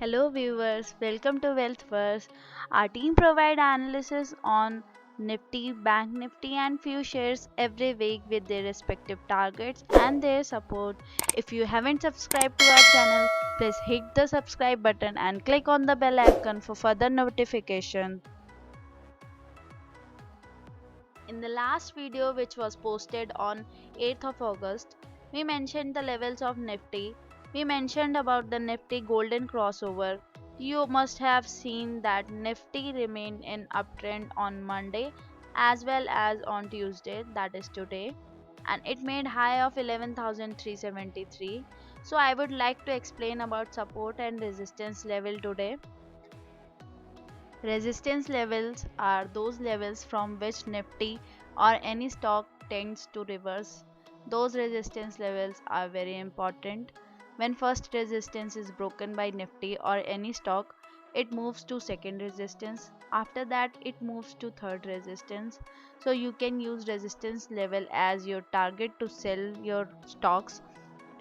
Hello viewers, welcome to Wealth First. Our team provide analysis on Nifty, Bank Nifty and few shares every week with their respective targets and their support. If you haven't subscribed to our channel, please hit the subscribe button and click on the bell icon for further notification. In the last video which was posted on 8th of August, we mentioned the levels of Nifty. We mentioned about the Nifty golden crossover. You must have seen that Nifty remained in uptrend on Monday as well as on Tuesday, that is today, and it made high of 11,373. So I would like to explain about support and resistance level today. Resistance levels are those levels from which Nifty or any stock tends to reverse. Those resistance levels are very important. When first resistance is broken by Nifty or any stock, it moves to second resistance. After that, it moves to third resistance. So you can use resistance level as your target to sell your stocks.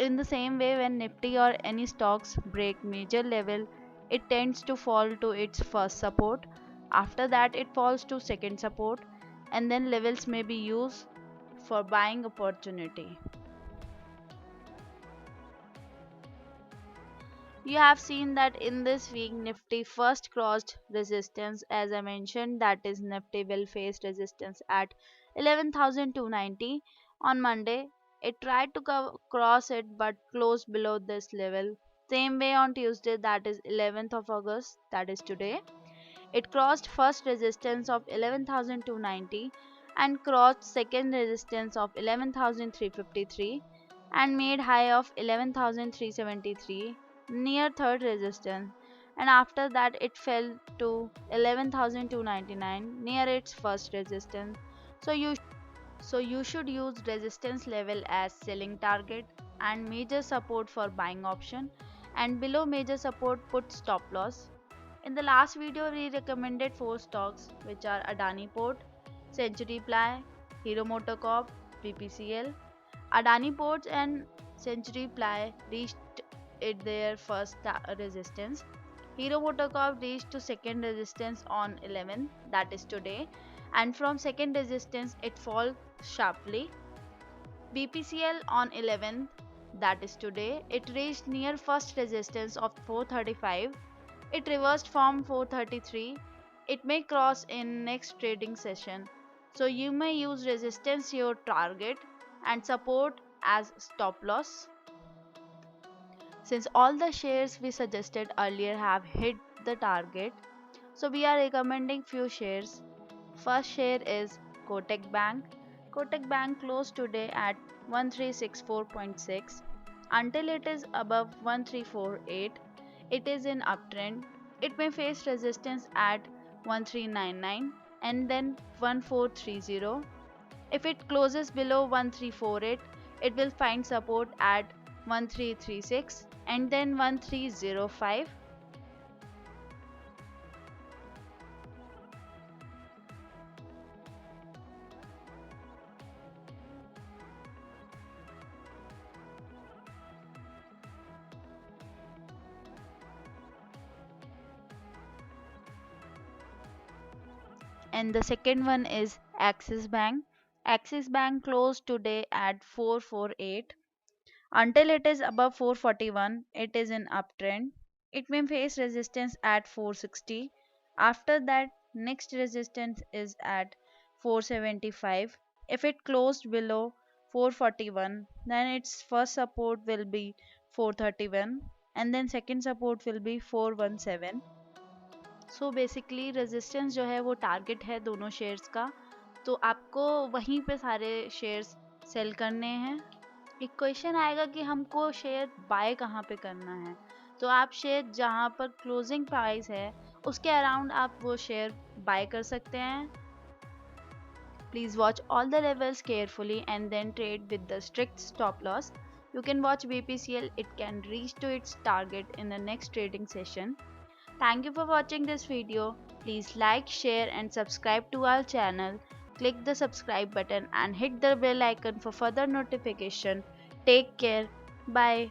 In the same way, when Nifty or any stocks break major level, it tends to fall to its first support. After that, it falls to second support, and then levels may be used for buying opportunity. You have seen that in this week Nifty first crossed resistance. As I mentioned, that is Nifty will face resistance at 11,290 on Monday. It tried to cross it but closed below this level. Same way on Tuesday, that is 11th of August, that is today. It crossed first resistance of 11,290 and crossed second resistance of 11,353 and made high of 11,373 near third resistance, and after that it fell to 11,299 near its first resistance. So you should use resistance level as selling target and major support for buying option, and below major support put stop loss. In the last video, we recommended 4 stocks which are Adani Port, Century Ply, Hero MotoCorp, BPCL. Adani Ports and Century Ply reached their first resistance. Hero MotoCorp reached to second resistance on 11th, that is today, and from second resistance it falls sharply. BPCL on 11th, that is today, it reached near first resistance of 435. It reversed from 433. It may cross in next trading session. So you may use resistance your target and support as stop loss. Since all the shares we suggested earlier have hit the target, so we are recommending few shares. First share is Kotak Bank. Kotak Bank closed today at 1364.6. Until it is above 1348, it is in uptrend. It may face resistance at 1399 and then 1430. If it closes below 1348, it will find support at 1336 and then 1305. And the second one is Axis Bank. Axis Bank closed today at 448. Until it is above 441, it is in uptrend. It may face resistance at 460. After that, next resistance is at 475. If it closed below 441, then its first support will be 431 and then second support will be 417. So basically resistance जो है वो target है दोनों shares का, तो आपको वहीं पे सारे शेयर्स सेल करने हैं। एक क्वेश्चन आएगा कि हमको शेयर बाय कहाँ पे करना है, तो आप शेयर जहाँ पर क्लोजिंग प्राइस है उसके अराउंड आप वो शेयर बाय कर सकते हैं। Please watch all the levels carefully and then trade with the strict stop loss. You can watch BPCL, it can reach to its target in the next trading session. Thank you for watching this video. Please like, share and subscribe to our channel. Click the subscribe button and hit the bell icon for further notification. Take care. Bye.